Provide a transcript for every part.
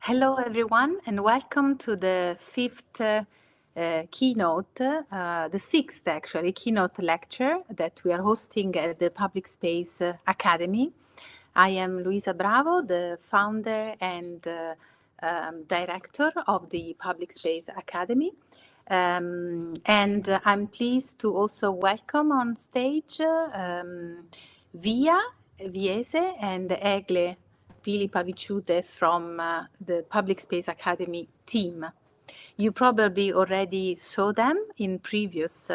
Hello, everyone, and welcome to the fifth keynote, the sixth actually, keynote lecture that we are hosting at the Public Space Academy. I am Luisa Bravo, the founder and director of the Public Space Academy. And I'm pleased to also welcome on stage Via Viese and Egle Pili-Paviciute from the Public Space Academy team. You probably already saw them in previous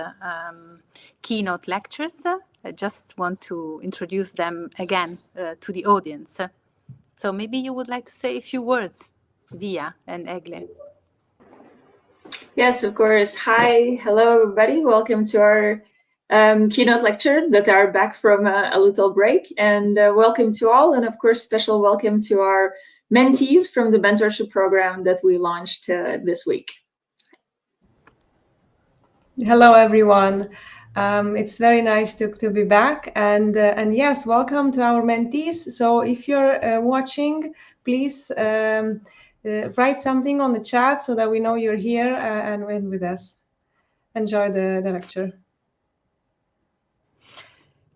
keynote lectures. I just want to introduce them again to the audience. So maybe you would like to say a few words, Via and Egle. Yes, of course. Hi, hello everybody. Welcome to our keynote lecture that are back from a little break, and welcome to all, and of course special welcome to our mentees from the mentorship program that we launched this week. Hello everyone. It's very nice to be back, and yes, welcome to our mentees. So if you're watching, please write something on the chat so that we know you're here and with us. Enjoy the lecture.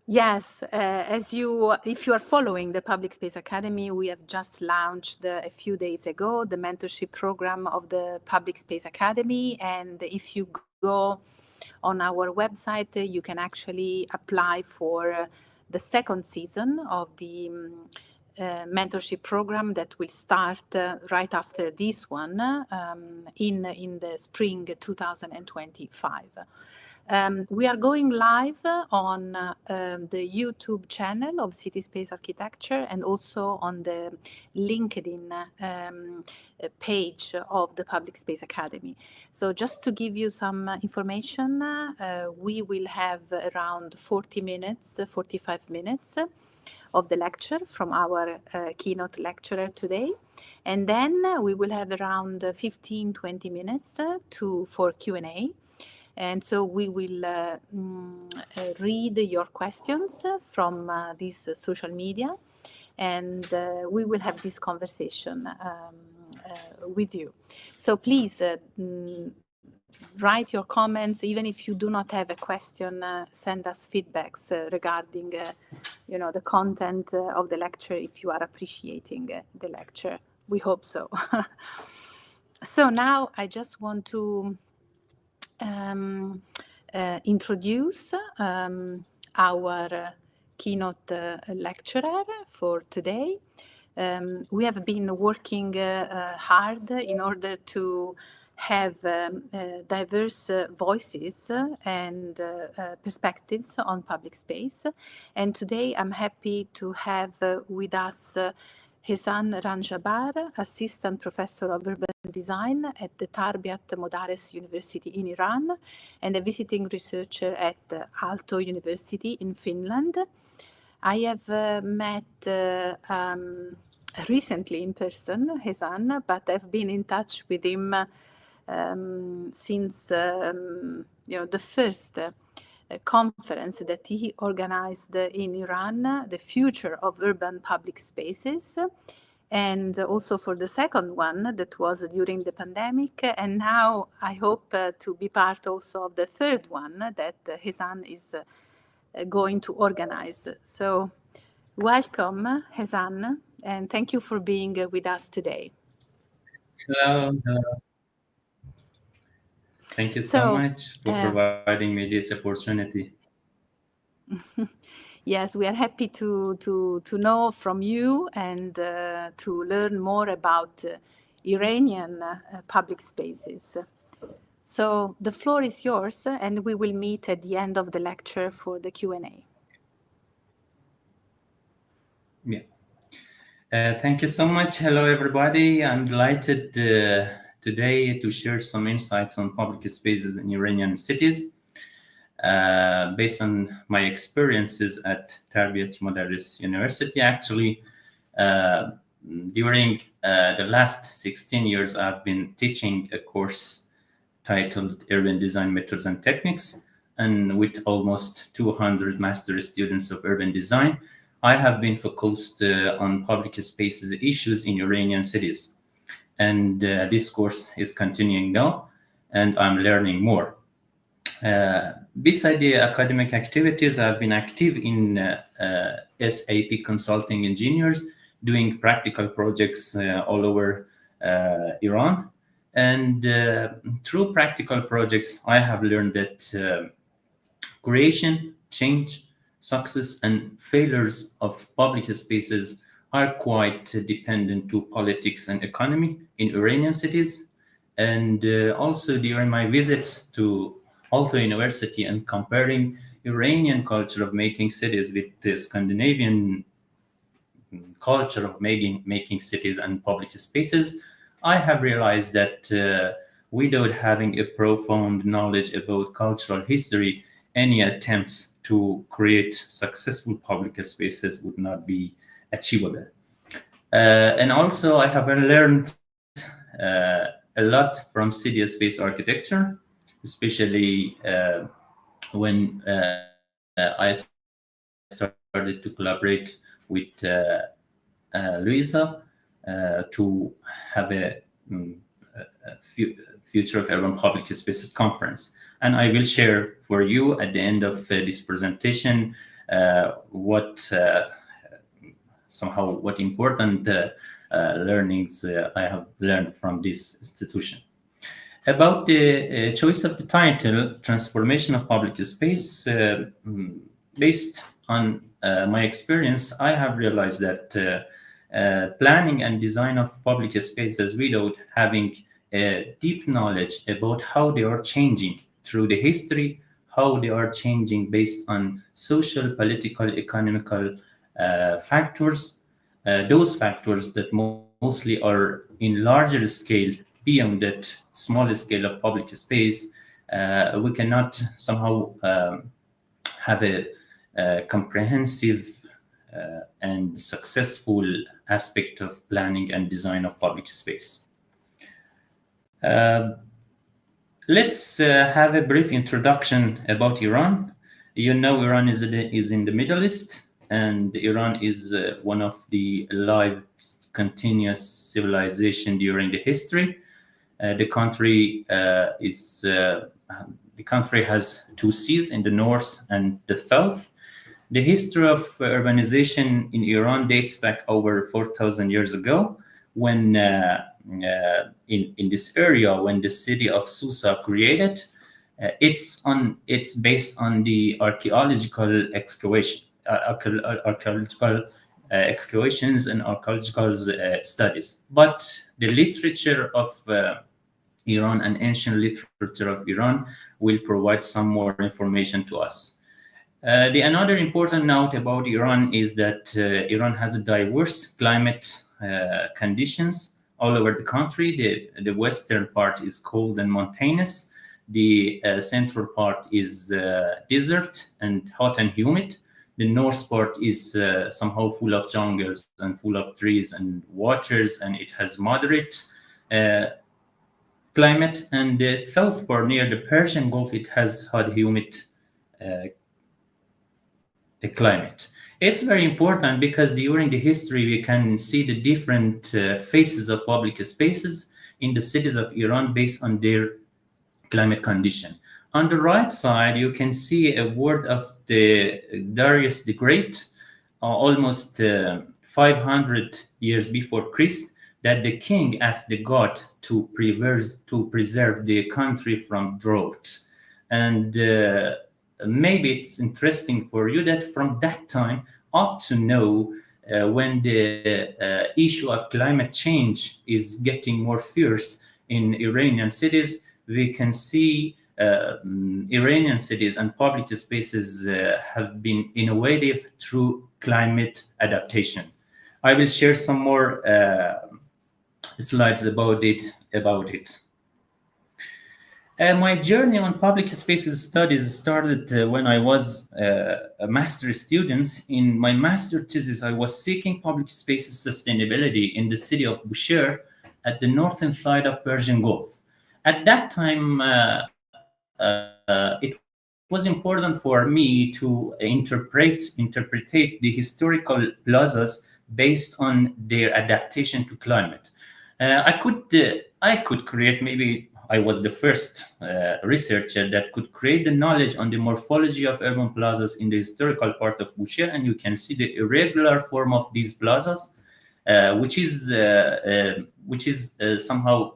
Yes, if you are following the Public Space Academy, we have just launched a few days ago the mentorship program of the Public Space Academy. And if you go on our website, you can actually apply for the second season of the mentorship program that will start right after this one in the spring 2025. We are going live on the YouTube channel of City Space Architecture and also on the LinkedIn page of the Public Space Academy. So just to give you some information, we will have around 45 minutes of the lecture from our keynote lecturer today. And then we will have around 15-20 minutes for Q&A. And so we will read your questions from this social media, and we will have this conversation with you. So please write your comments. Even if you do not have a question, send us feedbacks regarding the content of the lecture if you are appreciating the lecture. We hope so. So now I just want to introduce our keynote lecturer for today. We have been working hard in order to have diverse voices and perspectives on public space. And today I'm happy to have with us Ehsan Ranjbar, Assistant Professor of Urban Design at the Tarbiat Modares University in Iran and a visiting researcher at Aalto University in Finland. I have met recently in person Ehsan, but I've been in touch with him since the first conference that he organized in Iran, the future of urban public spaces, and also for the second one that was during the pandemic. And now I hope to be part also of the third one that Ehsan is going to organize. So welcome, Ehsan, and thank you for being with us today. Hello. Thank you so much for providing me this opportunity. Yes, we are happy to know from you and to learn more about Iranian public spaces. So the floor is yours, and we will meet at the end of the lecture for the Q&A. Yeah. Thank you so much. Hello, everybody. I'm delighted today to share some insights on public spaces in Iranian cities based on my experiences at Tarbiat Modares University. Actually, during the last 16 years, I've been teaching a course titled Urban Design Methods and Techniques, and with almost 200 master students of urban design, I have been focused on public spaces issues in Iranian cities. and this course is continuing now, and I'm learning more. Beside the academic activities, I've been active in SAP consulting engineers, doing practical projects all over Iran. And through practical projects, I have learned that creation, change, success, and failures of public spaces are quite dependent to politics and economy in Iranian cities. And also during my visits to Aalto University and comparing Iranian culture of making cities with the Scandinavian culture of making cities and public spaces, I have realized that without having a profound knowledge about cultural history, any attempts to create successful public spaces would not be achievable. And also I have learned a lot from city space architecture, especially when I started to collaborate with Luisa to have a Future of Urban Public Spaces conference. And I will share for you at the end of this presentation what important learnings I have learned from this institution. About the choice of the title, Transformation of Public Space, based on my experience, I have realized that planning and design of public spaces without having a deep knowledge about how they are changing through the history, how they are changing based on social, political, economical factors, those factors that mostly are in larger scale beyond that small scale of public space, we cannot somehow have a comprehensive and successful aspect of planning and design of public space. Let's have a brief introduction about Iran. You know, Iran is in the Middle East, and Iran is one of the alive, continuous civilization during the history. The country has two seas in the north and the south. The history of urbanization in Iran dates back over 4,000 years ago, when in this area, when the city of Susa created. It's based on the archaeological excavations and archaeological studies. But the literature of Iran and ancient literature of Iran will provide some more information to us. Another important note about Iran is that Iran has a diverse climate conditions all over the country. The western part is cold and mountainous. The central part is desert and hot and humid. The north part is somehow full of jungles and full of trees and waters, and it has moderate climate. And the south part near the Persian Gulf, it has hot, humid climate. It's very important because during the history we can see the different phases of public spaces in the cities of Iran based on their climate condition. On the right side, you can see a word of the Darius the Great, almost 500 years before Christ, that the king asked the god to preserve the country from drought. And maybe it's interesting for you that from that time up to now, when the issue of climate change is getting more fierce in Iranian cities, we can see Iranian cities and public spaces have been innovative through climate adaptation. I will share some more slides about it. My journey on public spaces studies started when I was a master student. In my master thesis, I was seeking public spaces sustainability in the city of Bushehr at the northern side of Persian Gulf. At that time, it was important for me to interpret the historical plazas based on their adaptation to climate. I could create, maybe I was the first researcher that could create the knowledge on the morphology of urban plazas in the historical part of Bushehr, and you can see the irregular form of these plazas, which is somehow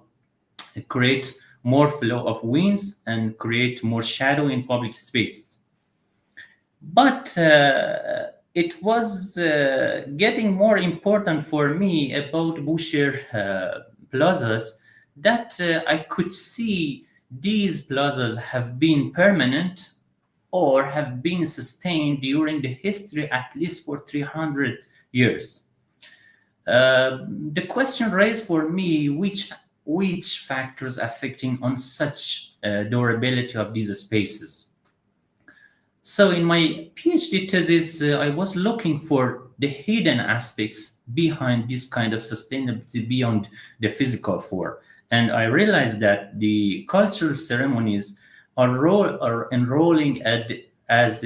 create more flow of winds and create more shadow in public spaces. But it was getting more important for me about Bushehr plazas that I could see these plazas have been permanent or have been sustained during the history at least for 300 years. The question raised for me, which factors affecting on such durability of these spaces. So in my PhD thesis, I was looking for the hidden aspects behind this kind of sustainability beyond the physical form. And I realized that the cultural ceremonies are enrolling as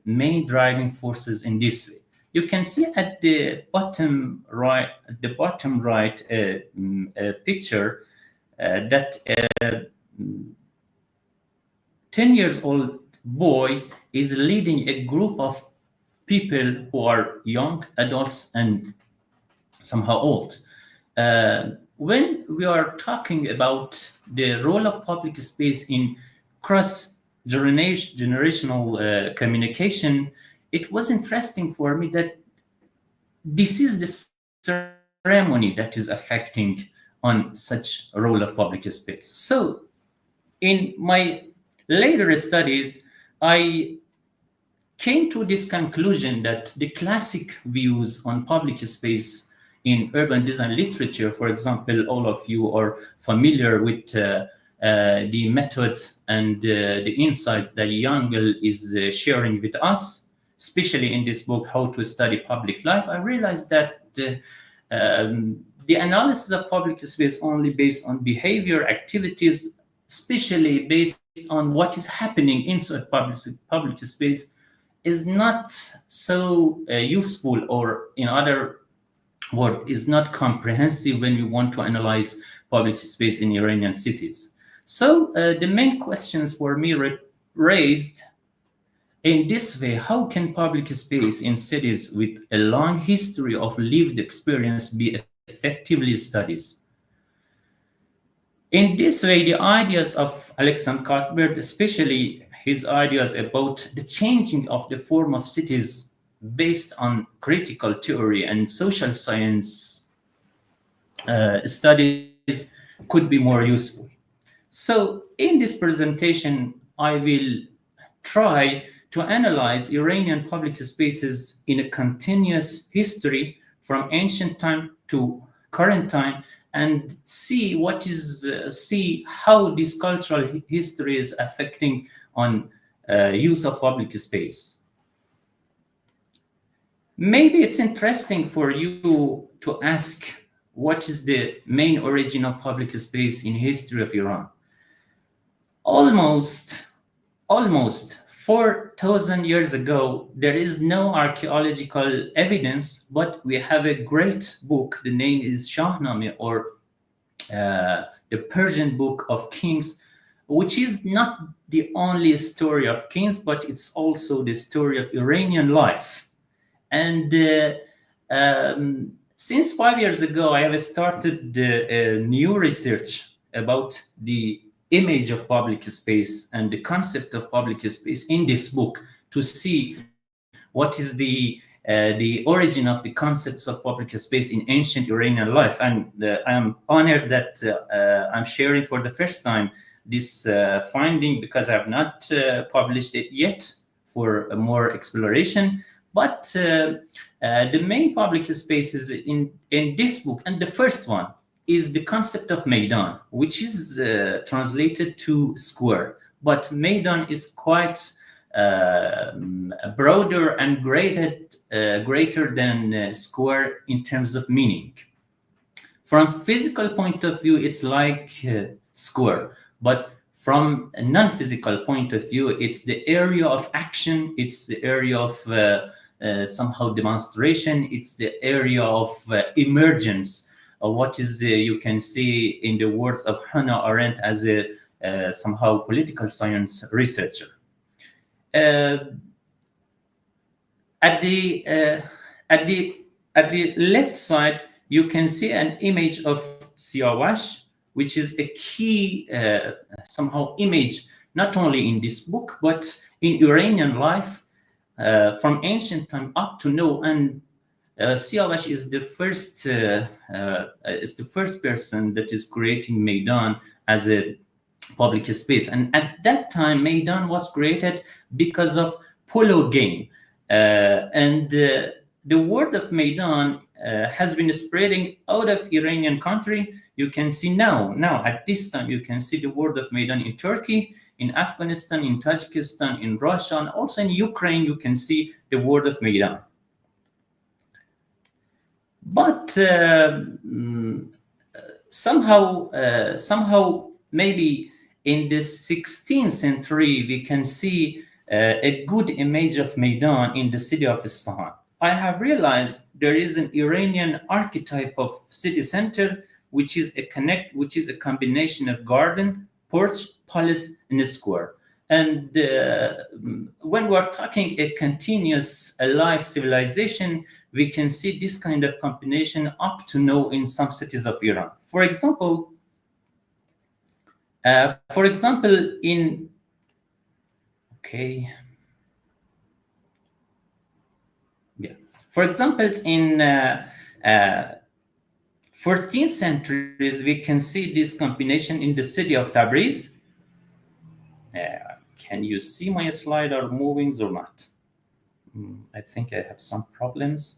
main driving forces in this way. You can see at the bottom right, picture that a 10-year-old boy is leading a group of people who are young, adults, and somehow old. When we are talking about the role of public space in cross-generational communication, it was interesting for me that this is the ceremony that is affecting on such a role of public space. So in my later studies, I came to this conclusion that the classic views on public space in urban design literature, for example, all of you are familiar with the method and the insight that Yangel is sharing with us, especially in this book, How to Study Public Life. I realized that the analysis of public space only based on behavior activities, especially based on what is happening inside public space, is not so useful, or in other words, is not comprehensive when we want to analyze public space in Iranian cities. So the main questions for me raised in this way: how can public space in cities with a long history of lived experience be effectively studied? In this way, the ideas of Alexander Cuthbert, especially his ideas about the changing of the form of cities based on critical theory and social science studies, could be more useful. So in this presentation, I will try to analyze Iranian public spaces in a continuous history from ancient time to current time, and see how this cultural history is affecting on use of public space. Maybe it's interesting for you to ask, what is the main origin of public space in history of Iran? Almost 4,000 years ago, there is no archaeological evidence, but we have a great book. The name is Shahnameh, or the Persian Book of Kings, which is not the only story of kings, but it's also the story of Iranian life. And since 5 years ago, I have started new research about the image of public space and the concept of public space in this book, to see what is the origin of the concepts of public space in ancient Iranian life. And I am honored that I'm sharing for the first time this finding, because I have not published it yet for more exploration. But the main public spaces in this book, and the first one, is the concept of Maidan, which is translated to square. But Maidan is quite broader and greater than square in terms of meaning. From physical point of view, it's like square, but from a non-physical point of view, it's the area of action, it's the area of somehow demonstration, it's the area of emergence what is you can see in the words of Hannah Arendt as a somehow political science researcher. At the left side, you can see an image of Siawash, which is a key somehow image, not only in this book, but in Iranian life from ancient time up to now. And Siawash is the first person that is creating Maidan as a public space. And at that time, Maidan was created because of polo game. The word of Maidan has been spreading out of Iranian country. You can see now at this time, you can see the word of Maidan in Turkey, in Afghanistan, in Tajikistan, in Russia, and also in Ukraine, you can see the word of Maidan. But somehow, maybe in the 16th century, we can see a good image of Maidan in the city of Isfahan. I have realized there is an Iranian archetype of city center, which is a combination of garden, porch, palace, and a square. And when we're talking a continuous alive civilization, we can see this kind of combination up to now in some cities of Iran. For example, in 14th centuries, we can see this combination in the city of Tabriz. Can you see my slide or moving or not? I think I have some problems.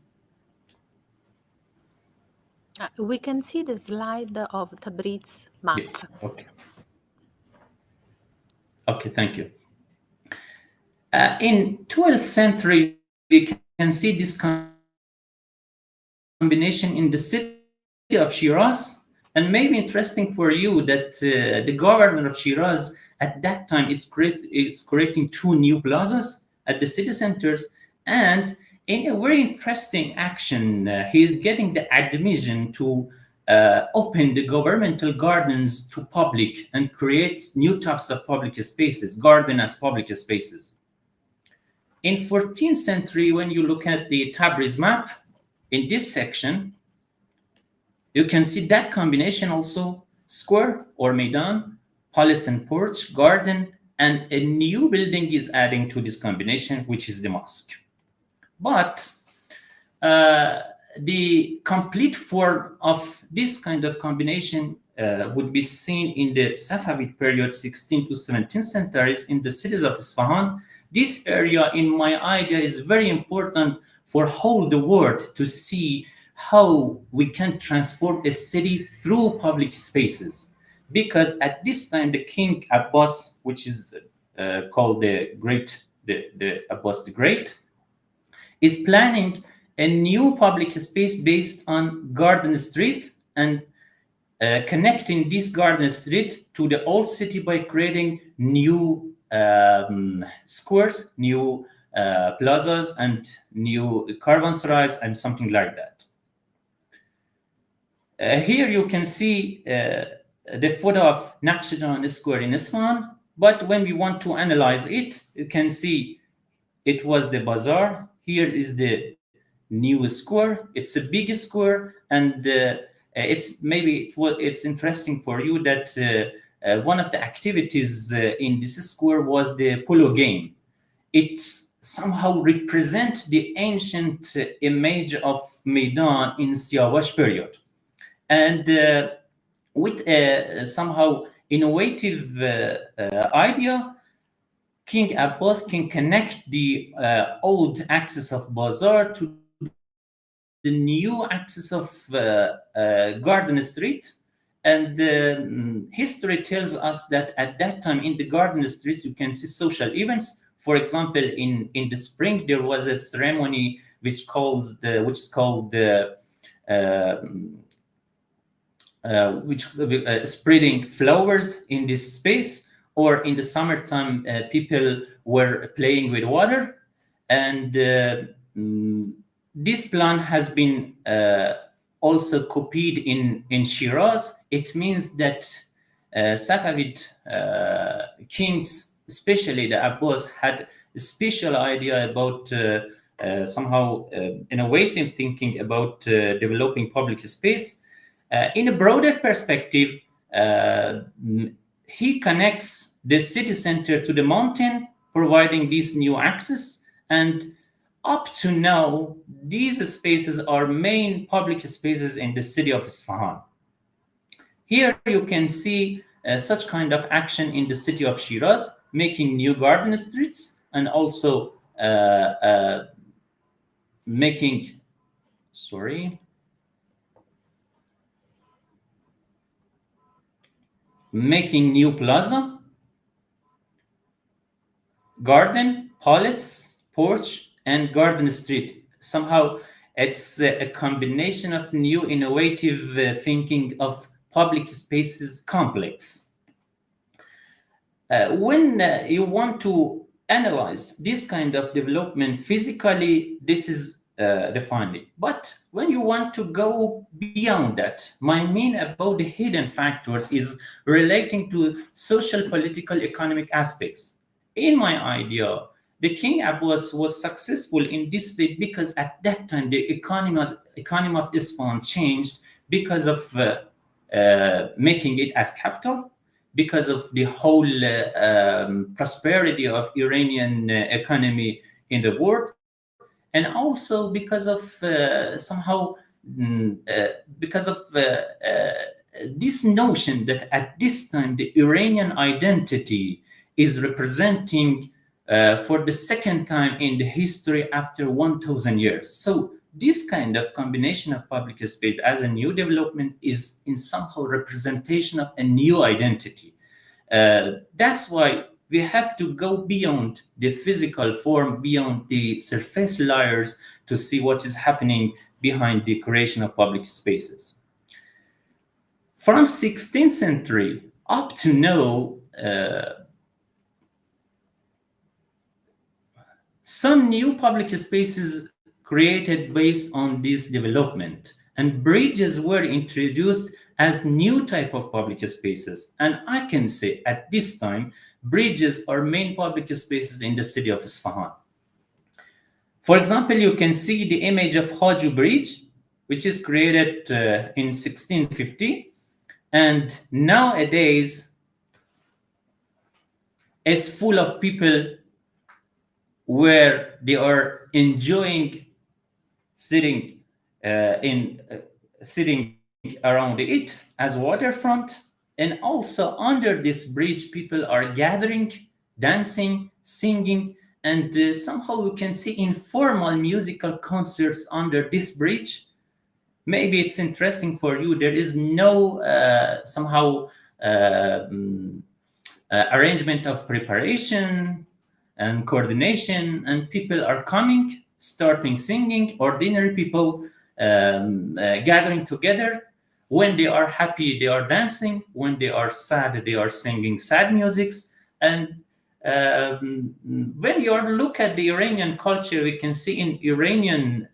We can see the slide of Tabriz map. Yeah. Okay, thank you. In 12th century, we can see this combination in the city of Shiraz. And maybe interesting for you that the governor of Shiraz at that time is creating 2 new plazas at the city centers. And in a very interesting action, he is getting the admission to open the governmental gardens to public and creates new types of public spaces, garden as public spaces. In 14th century, when you look at the Tabriz map, in this section, you can see that combination also, square or Maidan, palace and porch, garden, and a new building is adding to this combination, which is the mosque. But the complete form of this kind of combination would be seen in the Safavid period, 16th to 17th centuries, in the cities of Isfahan. This area, in my idea, is very important for whole the world to see how we can transform a city through public spaces. Because at this time, the King Abbas, which is called the Abbas the Great, is planning a new public space based on Garden Street and connecting this Garden Street to the old city by creating new squares, new plazas, and new caravanserais, and something like that. Here you can see the photo of Nakhchivan Square in Isfahan, but when we want to analyze it, you can see it was the bazaar. Here is the new square. It's a big square, and it's interesting for you that one of the activities in this square was the polo game. It somehow represents the ancient image of Maidan in Siawash period. And with a somehow innovative idea, King Abbas can connect the old axis of Bazaar to the new axis of Garden Street. And history tells us that at that time in the Garden Streets, you can see social events. For example, in the spring, there was a ceremony which is called spreading flowers in this space, or in the summertime, people were playing with water. And this plan has been also copied in Shiraz. It means that Safavid kings, especially the Abbas, had a special idea about somehow innovative thinking about developing public space. In a broader perspective, he connects the city center to the mountain, providing this new access. And up to now, these spaces are main public spaces in the city of Isfahan. Here you can see such kind of action in the city of Shiraz, making new garden streets and also making new plaza, garden, palace, porch, and garden street. Somehow it's a combination of new innovative thinking of public spaces complex. When you want to analyze this kind of development physically, this is the finding. But when you want to go beyond that, my mean about the hidden factors is relating to social, political, economic aspects. In my idea, the King Abbas was successful in this way because at that time the economy of Isfahan changed because of making it as capital, because of the whole prosperity of Iranian economy in the world, and also because of this notion that at this time the Iranian identity is representing for the second time in the history after 1,000 years. So this kind of combination of public space as a new development is in somehow representation of a new identity. That's why we have to go beyond the physical form, beyond the surface layers, to see what is happening behind the creation of public spaces. From 16th century up to now, some new public spaces created based on this development, and bridges were introduced as new type of public spaces. And I can say at this time, bridges are main public spaces in the city of Isfahan. For example, you can see the image of Haju Bridge, which is created in 1650. And nowadays, it's full of people where they are enjoying sitting around it as waterfront. And also under this bridge, people are gathering, dancing, singing, and somehow you can see informal musical concerts under this bridge. Maybe it's interesting for you. There is no arrangement of preparation and coordination, and people are coming, starting singing, ordinary people gathering together. When they are happy, they are dancing. When they are sad, they are singing sad musics. And when you look at the Iranian culture, we can see in Iranian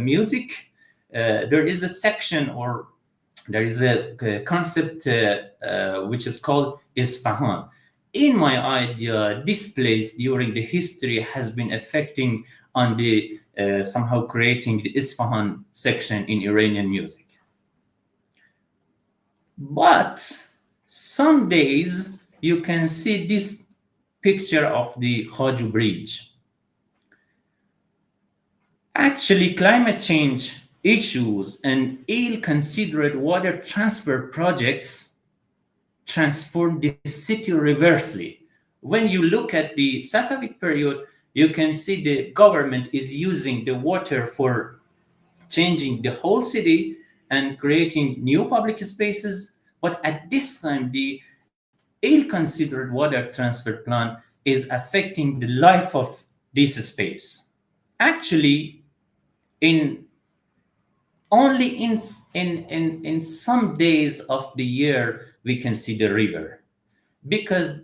music, there is a section, or there is a concept which is called Isfahan. In my idea, this place during the history has been affecting on the somehow creating the Isfahan section in Iranian music. But some days you can see this picture of the Haju Bridge. Actually, climate change issues and ill-considered water transfer projects transformed the city reversely. When you look at the Safavid period, you can see the government is using the water for changing the whole city and creating new public spaces. But at this time, the ill-considered water transfer plan is affecting the life of this space. Actually, only in some days of the year we can see the river, because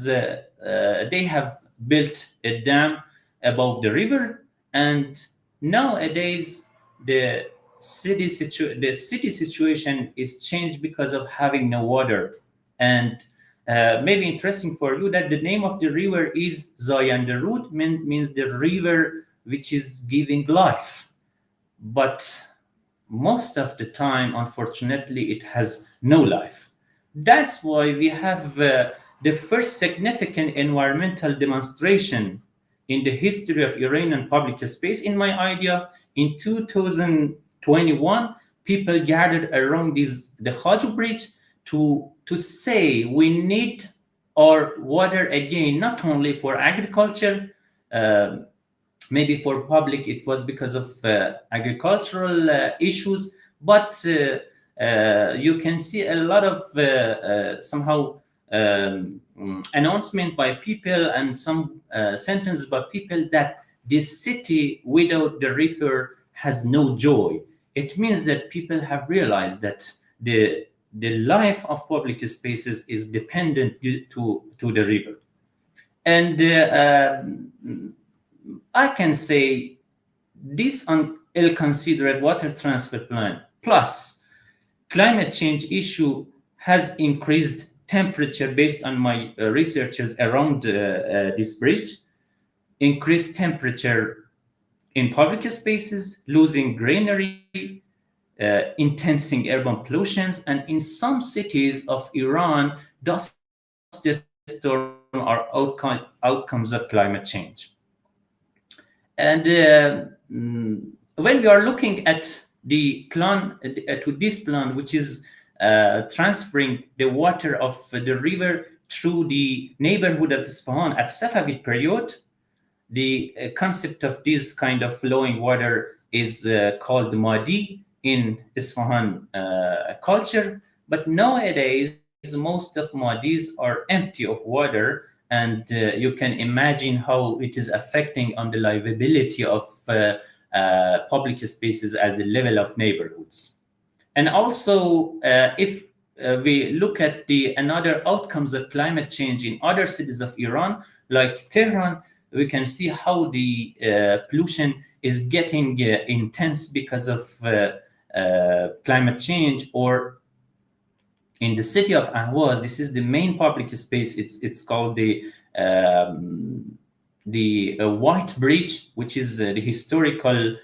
they have built a dam above the river, and nowadays the the city situation is changed because of having no water. And maybe interesting for you that the name of the river is Zayanderud, means the river which is giving life. But most of the time, unfortunately, it has no life. That's why we have the first significant environmental demonstration in the history of Iranian public space. In my idea, in 2021, people gathered around the Hajj Bridge to say we need our water again, not only for agriculture, maybe for public it was because of agricultural issues, but you can see a lot of somehow announcement by people and some sentences by people that this city without the river has no joy. It means that people have realized that the life of public spaces is dependent to the river. And I can say this ill-considered water transfer plan plus climate change issue has increased temperature based on my researches around this bridge, increased temperature in public spaces, losing greenery, intensing urban pollutions, and in some cities of Iran, dust storms are outcomes of climate change. And when we are looking at the plan, to this plan, which is transferring the water of the river through the neighborhood of Isfahan at Safavid period, the concept of this kind of flowing water is called Madi in Isfahan culture. But nowadays, most of Madis are empty of water, and you can imagine how it is affecting on the livability of public spaces at the level of neighborhoods. And also, if we look at the another outcomes of climate change in other cities of Iran, like Tehran, we can see how the pollution is getting intense because of climate change. Or in the city of Ahvaz, this is the main public space. It's called the White Bridge, which is the historical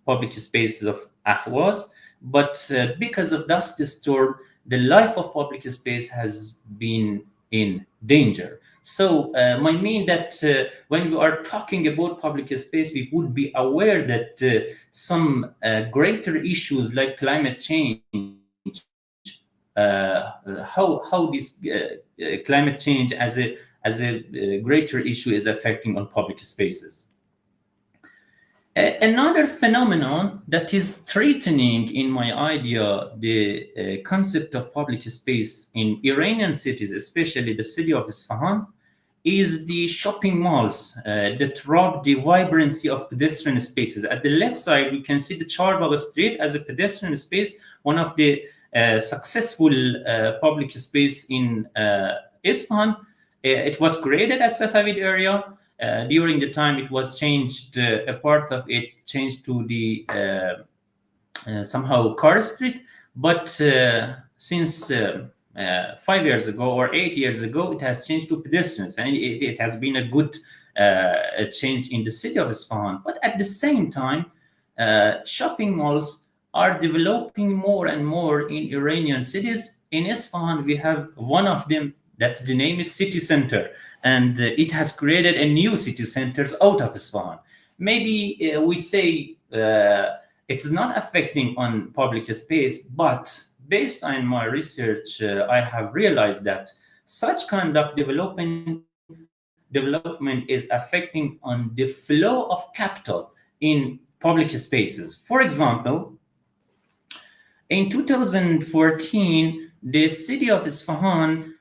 public spaces of Ahvaz. But because of dust storm, the life of public space has been in danger. So I mean that when we are talking about public space, we would be aware that some greater issues like climate change, how this climate change as a greater issue is affecting on public spaces. Another phenomenon that is threatening, in my idea, the concept of public space in Iranian cities, especially the city of Isfahan, is the shopping malls that rob the vibrancy of pedestrian spaces. At the left side, we can see the Charbagh Street as a pedestrian space, one of the successful public space in Isfahan. It was created as Safavid area. During the time it was changed, a part of it changed to the somehow Car Street, but since 5 years ago or 8 years ago, it has changed to pedestrians, and it has been a good change in the city of Isfahan. But at the same time, shopping malls are developing more and more in Iranian cities. In Isfahan, we have one of them that the name is City Center, and it has created a new city centers out of Isfahan. Maybe we say it's not affecting on public space, but based on my research, I have realized that such kind of development is affecting on the flow of capital in public spaces. For example, in 2014, the city of Isfahan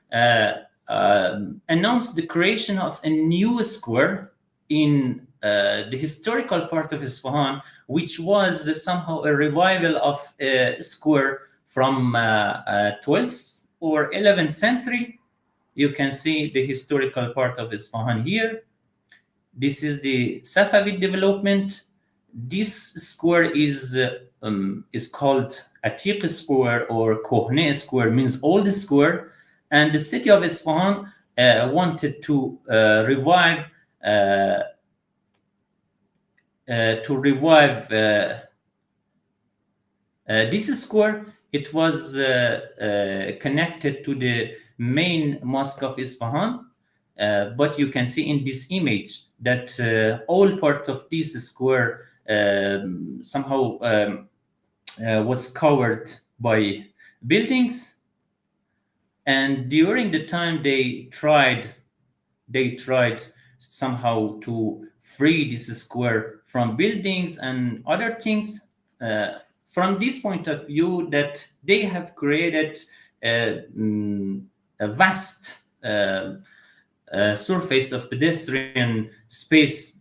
announced the creation of a new square in the historical part of Isfahan, which was somehow a revival of a square from 12th or 11th century. You can see the historical part of Isfahan here. This is the Safavid development. This square is is called Atiq Square or Kohne Square, means old square, and the city of Isfahan wanted to revive this square. It was connected to the main mosque of Isfahan, but you can see in this image that all part of this square somehow was covered by buildings. And during the time they tried somehow to free this square from buildings and other things. From this point of view, that they have created a vast surface of pedestrian space.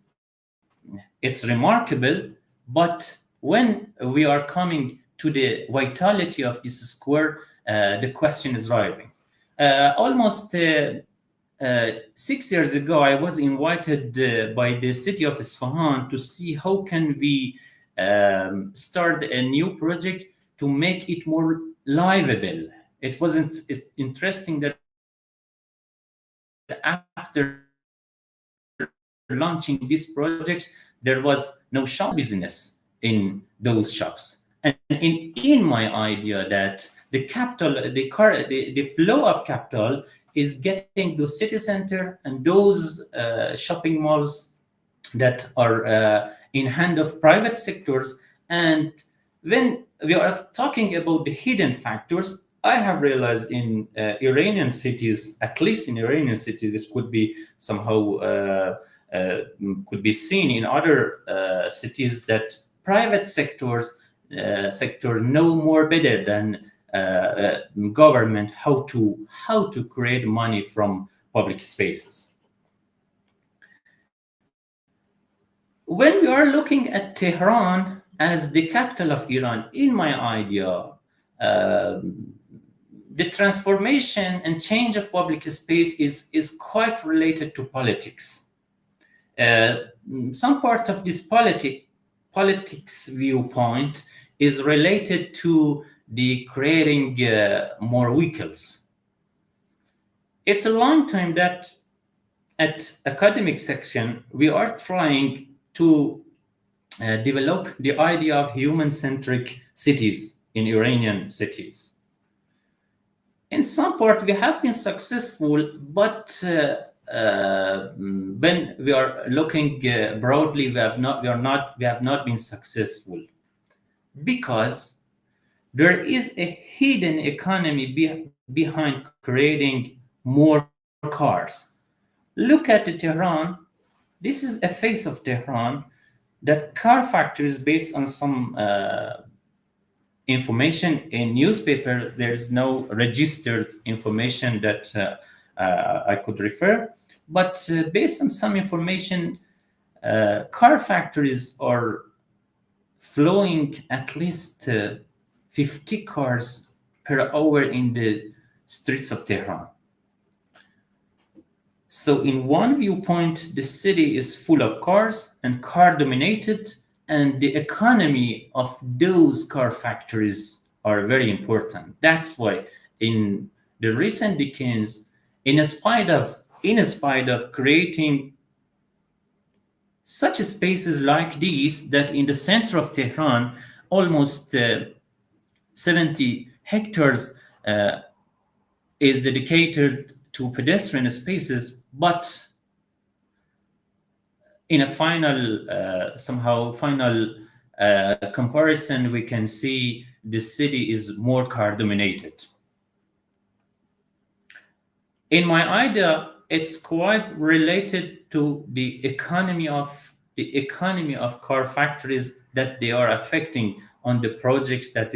It's remarkable, but when we are coming to the vitality of this square, the question is rising. Almost 6 years ago, I was invited by the city of Isfahan to see how can we start a new project to make it more livable. It wasn't interesting that after launching this project, there was no shop business in those shops. And in my idea that the capital, the flow of capital is getting to city center and those shopping malls that are in hand of private sectors. And when we are talking about the hidden factors, I have realized in Iranian cities, at least in Iranian cities, this could be somehow could be seen in other cities, that private sector know more better than government how to create money from public spaces. When we are looking at Tehran as the capital of Iran, in my idea, the transformation and change of public space is quite related to politics. Some part of this politics viewpoint is related to the creating more vehicles. It's a long time that at academic section we are trying to develop the idea of human-centric cities in Iranian cities. In some part we have been successful, but when we are looking broadly, we have not been successful, because there is a hidden economy behind creating more cars. Look at the Tehran. This is a face of Tehran, that car factories based on some information in newspaper. There is no registered information that I could refer, but based on some information, car factories are flowing at least 50 cars per hour in the streets of Tehran. So in one viewpoint, the city is full of cars and car dominated, and the economy of those car factories are very important. That's why in the recent decades, in spite of creating such spaces like these, that in the center of Tehran, almost 70 hectares is dedicated to pedestrian spaces, but in a final comparison, we can see the city is more car dominated. In my idea, it's quite related to the economy of car factories, that they are affecting on the projects that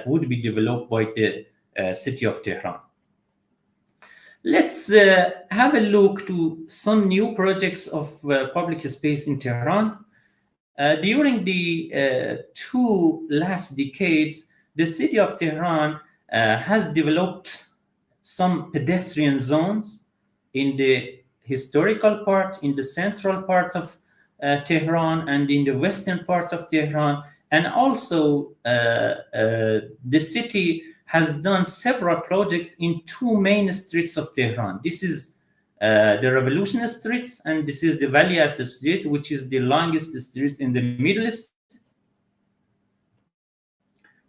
would be developed by the city of Tehran. Let's have a look to some new projects of public space in Tehran. During the 2 last decades, the city of Tehran has developed some pedestrian zones in the historical part, in the central part of Tehran, and in the western part of Tehran, And also, the city has done several projects in two main streets of Tehran. This is the Revolution Street, and this is the Valias Street, which is the longest street in the Middle East.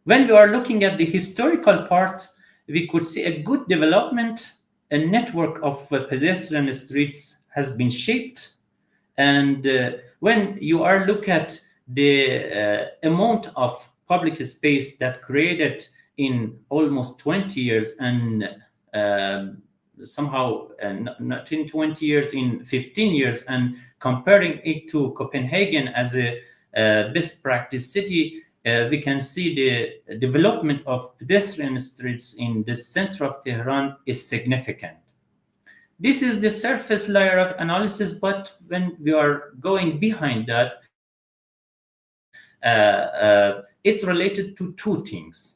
When we are looking at the historical part, we could see a good development. A network of pedestrian streets has been shaped. And when you are look at the amount of public space that created in almost 20 years, and somehow not in 20 years, in 15 years, and comparing it to Copenhagen as a best practice city, we can see the development of pedestrian streets in the center of Tehran is significant. This is the surface layer of analysis, but when we are going behind that, it's related to two things.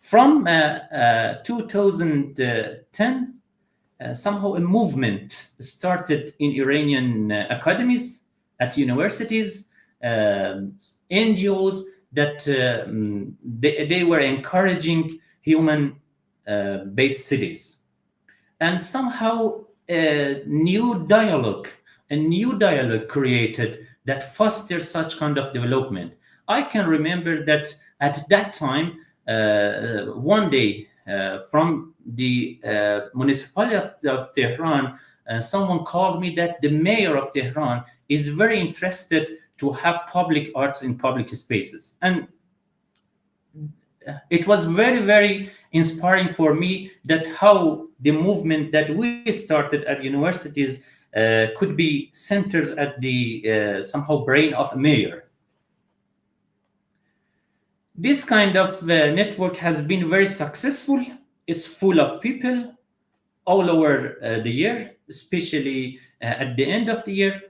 From 2010, somehow a movement started in Iranian academies, at universities, NGOs, that they were encouraging human-based cities. And somehow a new dialogue created that fosters such kind of development. I can remember that at that time, one day from the municipality of Tehran, someone called me that the mayor of Tehran is very interested to have public arts in public spaces. And it was very, very inspiring for me that how the movement that we started at universities could be centers at the somehow brain of a mayor. This kind of network has been very successful. It's full of people all over the year, especially at the end of the year.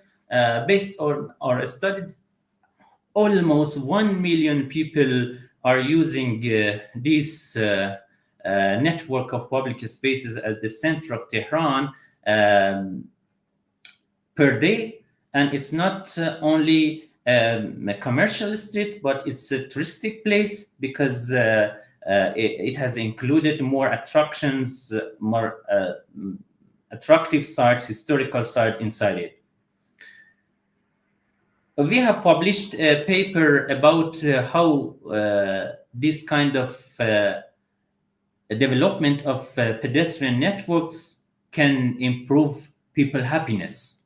Based on our study, almost 1 million people are using this network of public spaces as the center of Tehran per day. And it's not only a commercial street, but it's a touristic place because it has included more attractions, more attractive sites, historical sites inside it. We have published a paper about how this kind of development of pedestrian networks can improve people's happiness.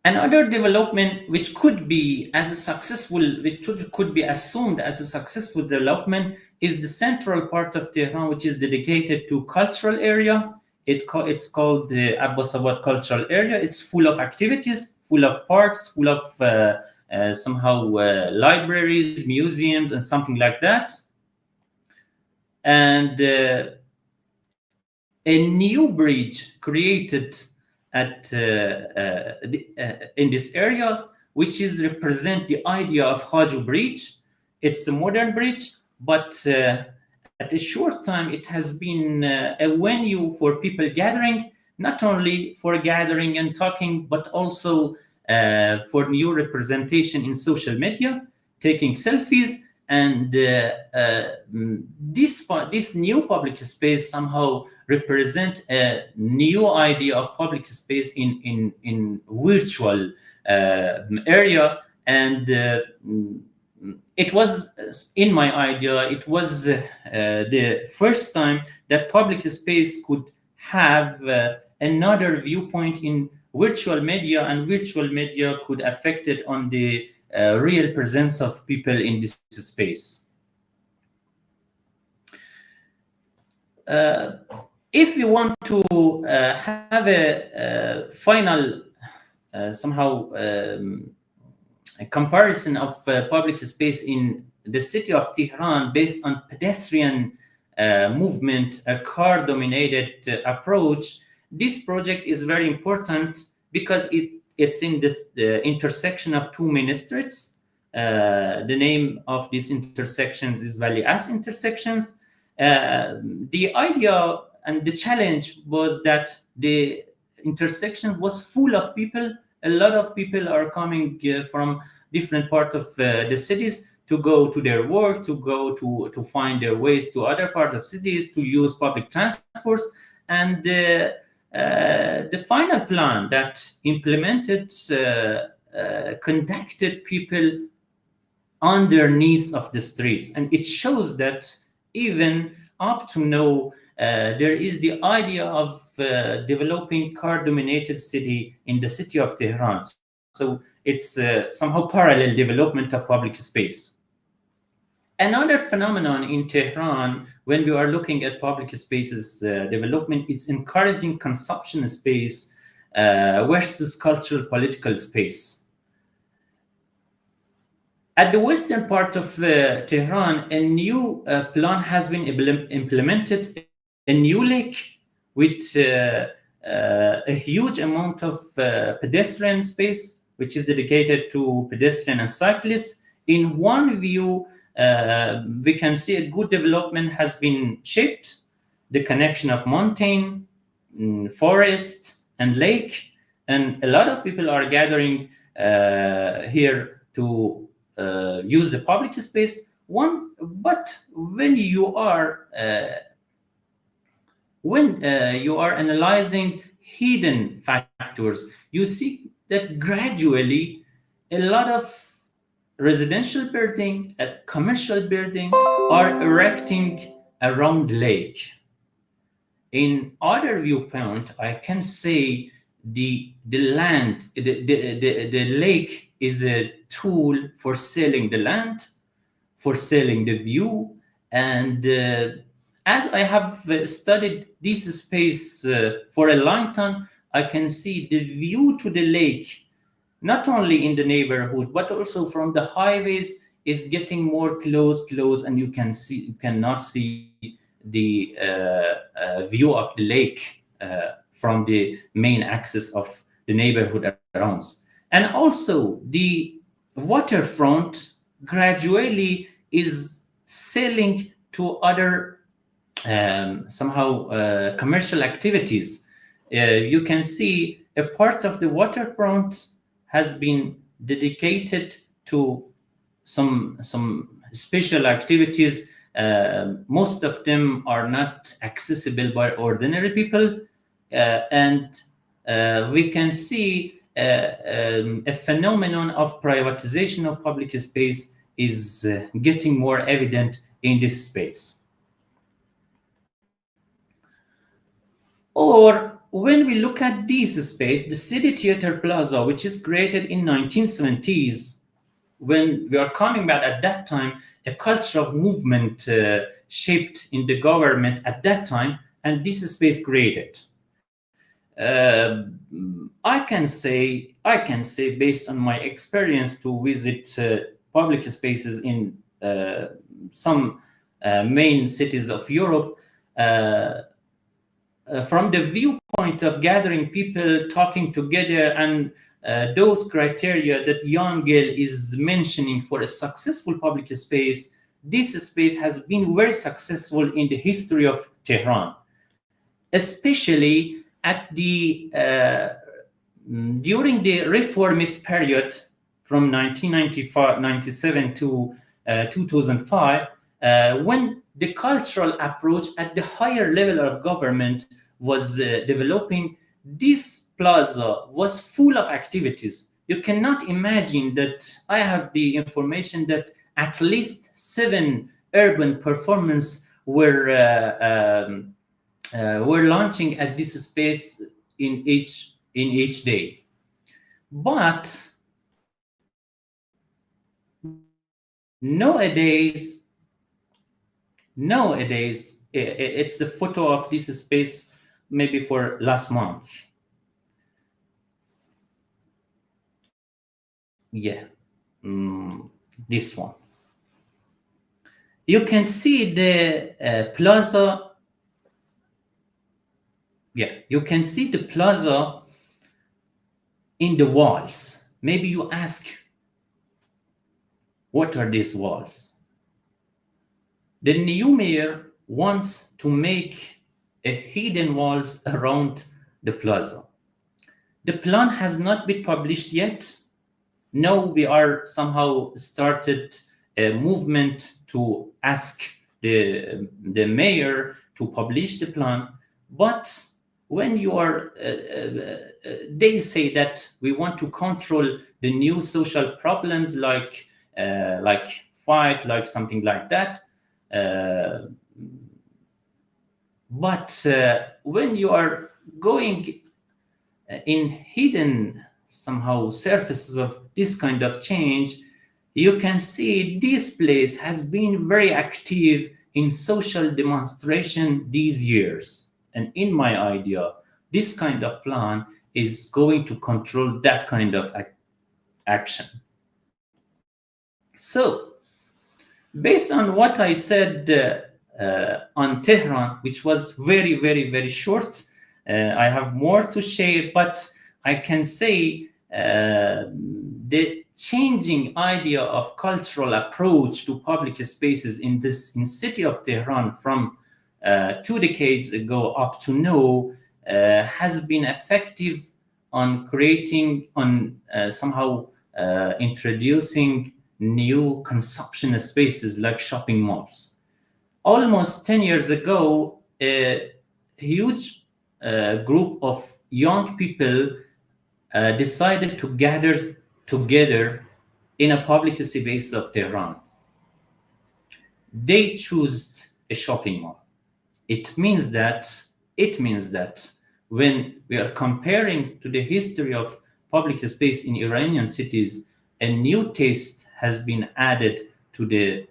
Another development which could be could be assumed as a successful development is the central part of Tehran, which is dedicated to cultural area. It's called the Abbasabad Cultural Area. It's full of activities, full of parks, full of somehow libraries, museums, and something like that. And a new bridge created at in this area, which is represent the idea of Haju Bridge. It's a modern bridge, but at a short time, it has been a venue for people gathering, not only for gathering and talking, but also for new representation in social media, taking selfies. And this new public space somehow represent a new idea of public space in virtual area. And it was, in my idea, it was the first time that public space could have another viewpoint in virtual media, and virtual media could affect it on the real presence of people in this space. If you want to have a final somehow a comparison of public space in the city of Tehran based on pedestrian movement, a car-dominated approach, this project is very important because it's in this intersection of two main streets. The name of these intersections is Valias intersections. The idea and the challenge was that the intersection was full of people. A lot of people are coming from different parts of the cities to go to their work, to go to find their ways to other parts of cities, to use public transports. And the final plan that implemented conducted people underneath of the streets. And it shows that even up to now, there is the idea of developing car-dominated city in the city of Tehran. So it's somehow parallel development of public space. Another phenomenon in Tehran, when we are looking at public spaces development, it's encouraging consumption space versus cultural political space. At the western part of Tehran, a new plan has been implemented, a new lake with a huge amount of pedestrian space, which is dedicated to pedestrian and cyclists. In one view, we can see a good development has been shaped, the connection of mountain, forest, and lake, and a lot of people are gathering here to use the public space. But when you are analyzing hidden factors, you see that gradually a lot of residential building and commercial building are erecting around lake. In other viewpoint, I can say the land, the lake is a tool for selling the land, for selling the view. And as I have studied this space for a long time, I can see the view to the lake, not only in the neighborhood, but also from the highways, is getting more close, and you cannot see the view of the lake from the main axis of the neighborhood around. And also the waterfront gradually is selling to other commercial activities. You can see a part of the waterfront has been dedicated to some special activities. Most of them are not accessible by ordinary people, and we can see a phenomenon of privatization of public space is getting more evident in this space. Or when we look at this space, the City Theater Plaza, which is created in 1970s, when we are coming back at that time, a cultural movement shaped in the government at that time, and this space created. I can say based on my experience to visit public spaces in some main cities of Europe, from the viewpoint of gathering people, talking together, and those criteria that Yangel is mentioning for a successful public space, this space has been very successful in the history of Tehran, especially at the during the reformist period from 1997 to 2005, when the cultural approach at the higher level of government was developing. This plaza was full of activities. You cannot imagine that. I have the information that at least 7 urban performances were launching at this space in each day. But nowadays, it's the photo of this space maybe for last month. Yeah, this one. You can see the plaza. Yeah, you can see the plaza in the walls. Maybe you ask, what are these walls? The new mayor wants to make a hidden walls around the plaza. The plan has not been published yet, now we are somehow started a movement to ask the mayor to publish the plan. But when you are, they say that we want to control the new social problems like fight, like something like that. But when you are going in hidden somehow surfaces of this kind of change, you can see this place has been very active in social demonstration these years. And in my idea, this kind of plan is going to control that kind of action. So, based on what I said on Tehran, which was very, very, very short, I have more to share, but I can say the changing idea of cultural approach to public spaces in city of Tehran from 2 decades ago up to now has been effective on creating, somehow introducing new consumption spaces like shopping malls. Almost 10 years ago, a huge group of young people decided to gather together in a public space of Tehran. They chose a shopping mall. It means that when we are comparing to the history of public space in Iranian cities, a new taste has been added to the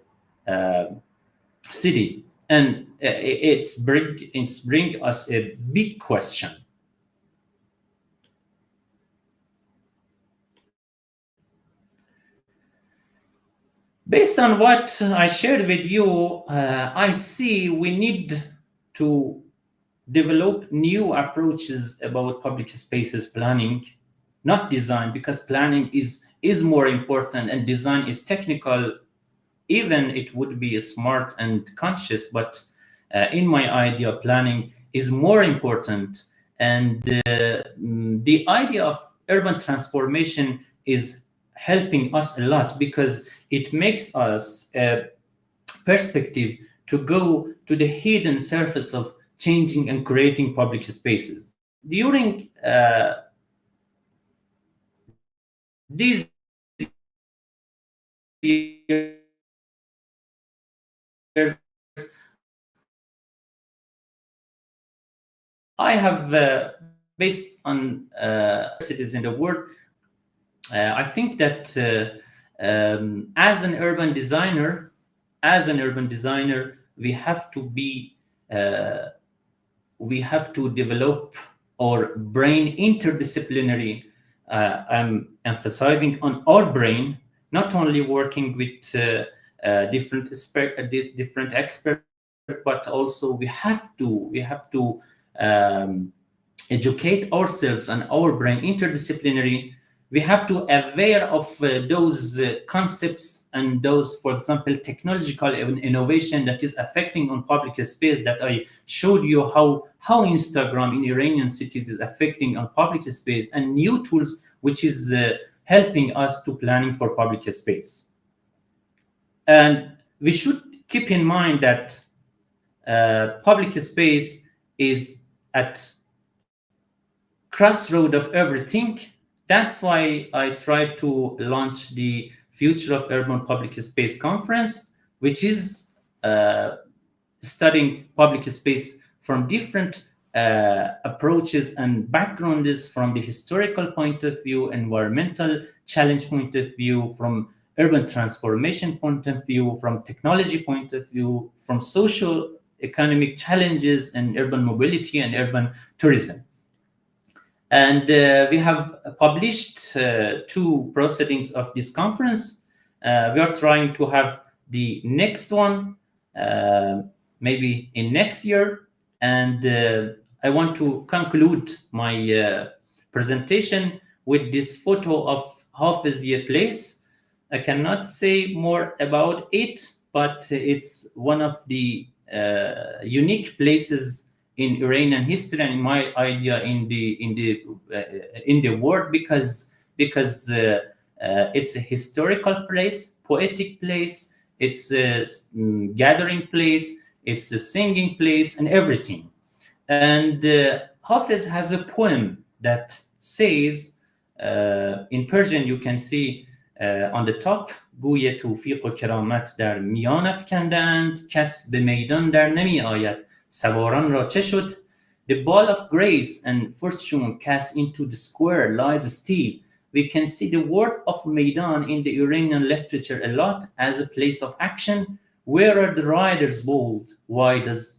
city, and it's bring us a big question. Based on what I shared with you, I see we need to develop new approaches about public spaces planning, not design, because planning is more important and design is technical. Even it would be smart and conscious, but in my idea, planning is more important. And the idea of urban transformation is helping us a lot because it makes us a perspective to go to the hidden surface of changing and creating public spaces. During these years, I have, based on cities in the world, I think that as an urban designer, we have to develop our brain interdisciplinary. I'm emphasizing on our brain, not only working with different experts, but also we have to educate ourselves and our brain interdisciplinary. We have to aware of those concepts and those, for example, technological innovation that is affecting on public space that I showed you how Instagram in Iranian cities is affecting on public space, and new tools which is helping us to planning for public space. And we should keep in mind that public space is at crossroad of everything. That's why I tried to launch the Future of Urban Public Space Conference, which is studying public space from different approaches and backgrounds, from the historical point of view, environmental challenge point of view, from urban transformation point of view, from technology point of view, from social economic challenges and urban mobility and urban tourism. And we have published 2 proceedings of this conference. We are trying to have the next one maybe in next year. And I want to conclude my presentation with this photo of Hafiziyeh place. I cannot say more about it, but it's one of the unique places in Iranian history and in my idea in the world, because It's a historical place, poetic place, it's a gathering place, it's a singing place, and everything. And Hafiz has a poem that says, in Persian you can see on the top, گوی توفیق و کرامت در میان افکندند، کس به میدان در نمی آید، سواران را چه شد؟ The ball of grace and fortune cast into the square lies still. We can see the word of Maidan in the Iranian literature a lot as a place of action. Where are the riders bold? Why does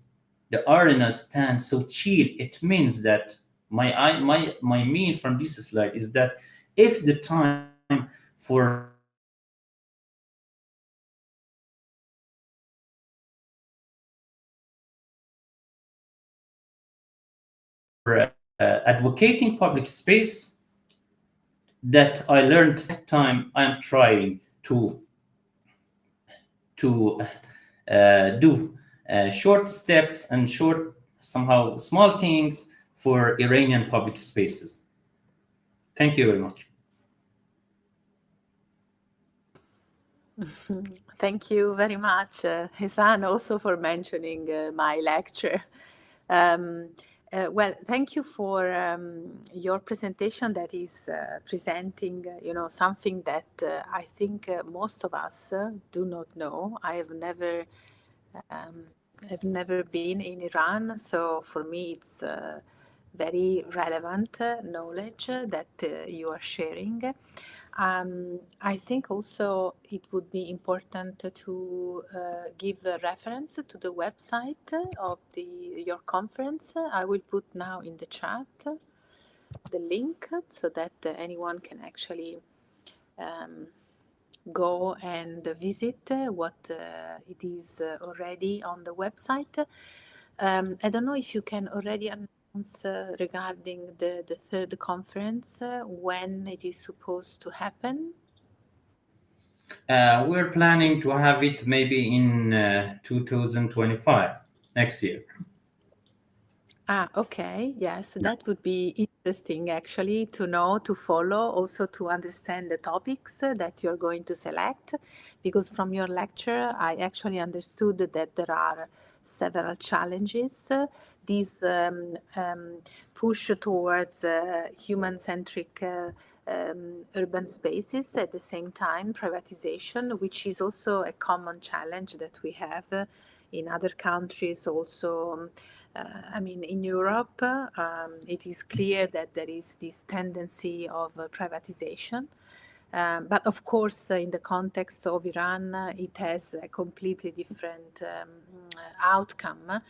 the arena stand so chill? It means that my mean from this slide is that it's the time for advocating public space that I learned at that time. I'm trying to do short steps and short, somehow small things for Iranian public spaces. Thank you very much. Thank you very much, Ehsan, also for mentioning my lecture. Well, thank you for your presentation that is presenting, something that I think most of us do not know. I've never been in Iran, so for me it's very relevant knowledge that you are sharing. I think also it would be important to give a reference to the website of your conference. I will put now in the chat the link so that anyone can actually go and visit what it is already on the website. I don't know if you can already regarding the third conference, when it is supposed to happen? We're planning to have it maybe in 2025, next year. Okay. Yes, that would be interesting actually to know, to follow, also to understand the topics that you're going to select, because from your lecture, I actually understood that there are several challenges. These push towards human-centric urban spaces, at the same time privatization, which is also a common challenge that we have in other countries also. In Europe, it is clear that there is this tendency of privatization. But of course, in the context of Iran, it has a completely different outcome.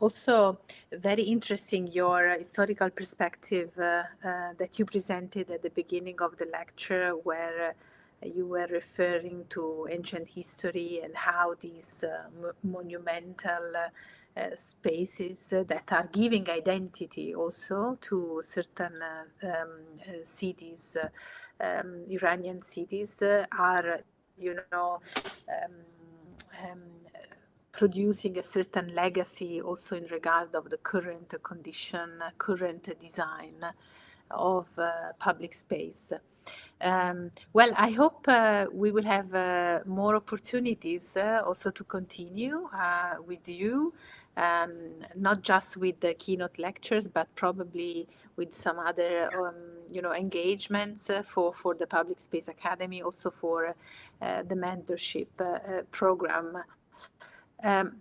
Also, very interesting your historical perspective that you presented at the beginning of the lecture, where you were referring to ancient history and how these monumental spaces that are giving identity also to certain cities, Iranian cities, are, producing a certain legacy also in regard of the current condition, current design of public space. Well, I hope we will have more opportunities also to continue with you, not just with the keynote lectures, but probably with some other, engagements for the Public Space Academy, also for the mentorship program.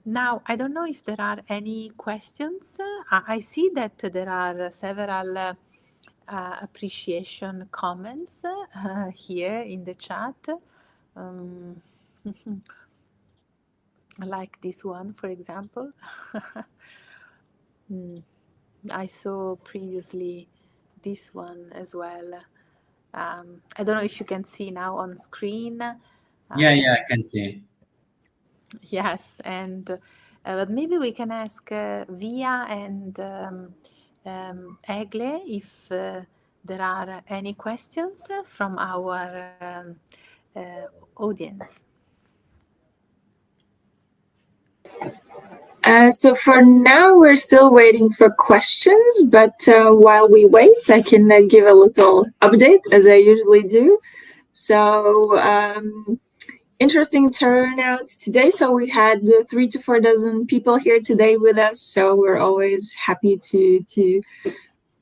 Now, I don't know if there are any questions. I see that there are several appreciation comments here in the chat. Like this one, for example. I saw previously this one as well. I don't know if you can see now on screen. Yeah, I can see. Yes, and but maybe we can ask Via and Egle if there are any questions from our audience. So for now, we're still waiting for questions, but while we wait, I can give a little update, as I usually do. So interesting turnout today. So we had 3 to 4 dozen people here today with us. So we're always happy to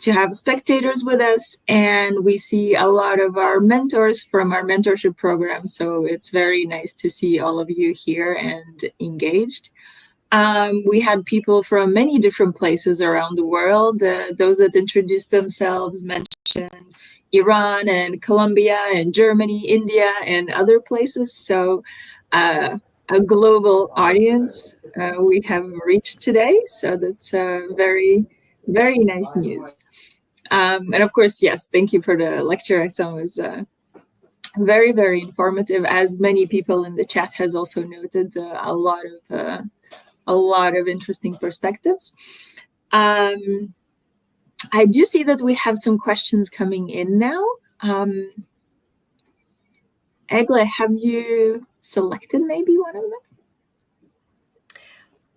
have spectators with us, and we see a lot of our mentors from our mentorship program. So it's very nice to see all of you here and engaged. We had people from many different places around the world. Those that introduced themselves mentioned Iran and Colombia and Germany, India, and other places. So a global audience we have reached today. So that's very, very nice news. And of course, yes, thank you for the lecture. Ehsan was very, very informative. As many people in the chat has also noted, a lot of interesting perspectives. I do see that we have some questions coming in now. Egle, have you selected maybe one of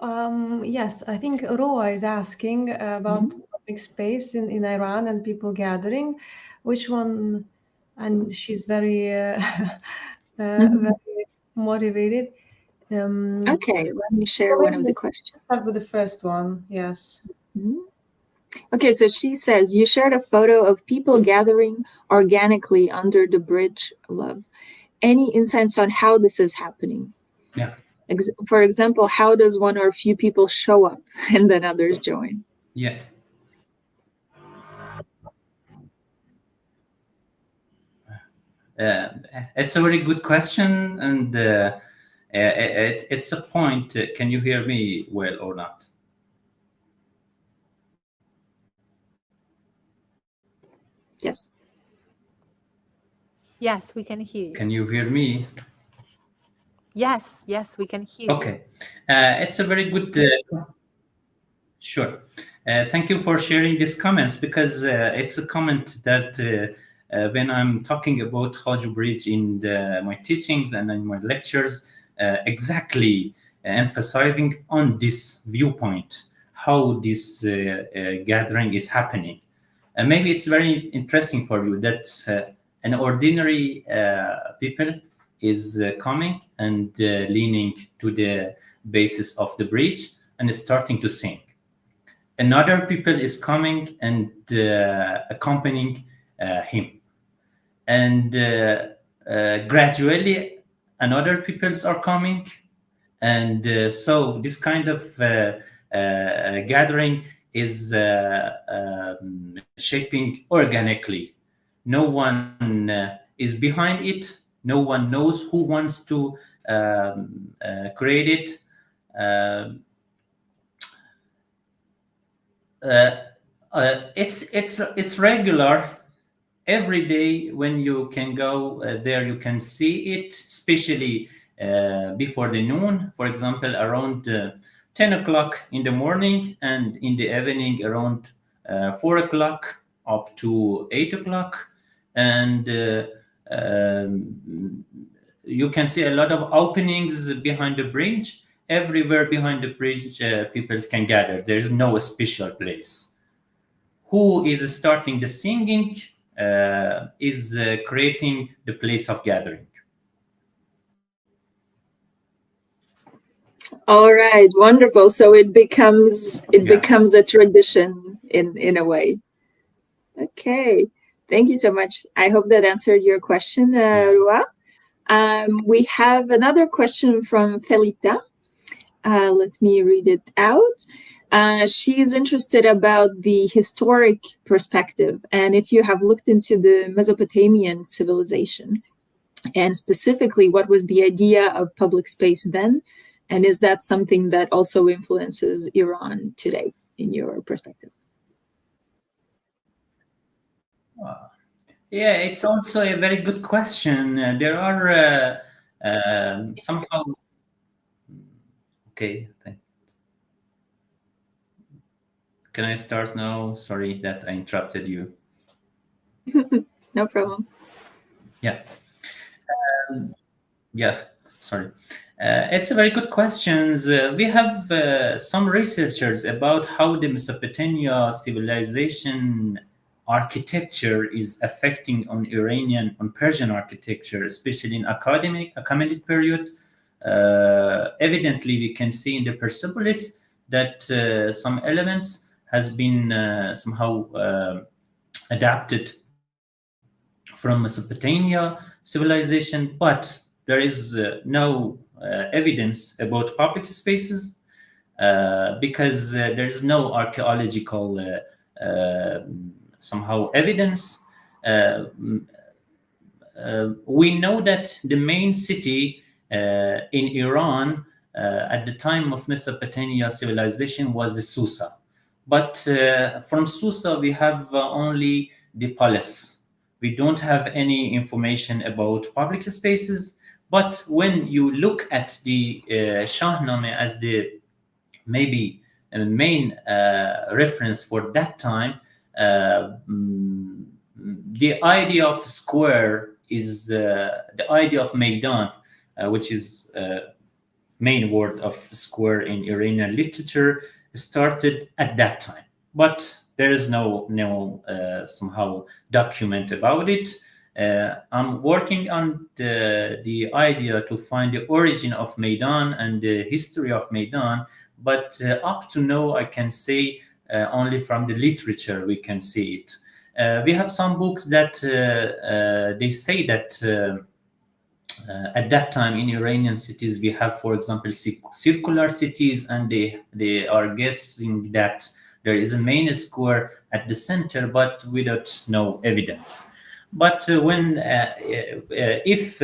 them? Yes, I think Roa is asking about public space in Iran and people gathering. Which one? And she's very, very motivated. Okay, let me share one of the questions. Start with the first one. Yes. Okay, so she says, you shared a photo of people gathering organically under the bridge love. Any insights on how this is happening? Yeah. For example, how does one or a few people show up and then others join? Yeah. It's a very good question, and it's a point. Can you hear me well or not? Yes. Yes, we can hear you. Can you hear me? Yes, we can hear you. Okay. It's a very good... Sure. Thank you for sharing these comments, because it's a comment that when I'm talking about Khaju Bridge in my teachings and in my lectures, exactly emphasizing on this viewpoint, how this gathering is happening. And maybe it's very interesting for you that an ordinary people is coming and leaning to the basis of the bridge and starting to sing. Another people is coming and accompanying him. And gradually another peoples are coming. And so this kind of gathering is shaping organically. No one is behind it. No one knows who wants to create it. It's regular. Every day when you can go there, you can see it, especially before the noon, for example, around 10 o'clock in the morning, and in the evening around 4 o'clock up to 8 o'clock. And you can see a lot of openings behind the bridge. Everywhere behind the bridge, people can gather. There is no special place. Who is starting the singing is creating the place of gathering. All right, wonderful. So it becomes a tradition in a way. Okay, thank you so much. I hope that answered your question, Rua. We have another question from Felita. Let me read it out. She is interested about the historic perspective, and if you have looked into the Mesopotamian civilization, and specifically what was the idea of public space then, and is that something that also influences Iran today, in your perspective? Yeah, it's also a very good question. There are somehow... Okay, can I start now? Sorry that I interrupted you. No problem. Yeah. Yeah, sorry. It's a very good question. We have some researchers about how the Mesopotamia civilization architecture is affecting on Persian architecture, especially in academic period. Evidently, we can see in the Persepolis that some elements has been somehow adapted from Mesopotamia civilization, but there is no evidence about public spaces because there is no archaeological somehow evidence. We know that the main city in Iran at the time of Mesopotamia civilization was the Susa. But from Susa, we have only the palace. We don't have any information about public spaces. But when you look at the Shahnameh as the maybe main reference for that time, the idea of square is the idea of Maidan, which is main word of square in Iranian literature, started at that time. But there is no somehow document about it. I'm working on the idea to find the origin of Maidan and the history of Maidan, but up to now I can say only from the literature we can see it. We have some books that they say that at that time in Iranian cities we have, for example, circular cities, and they are guessing that there is a main square at the center, but without no evidence. But when if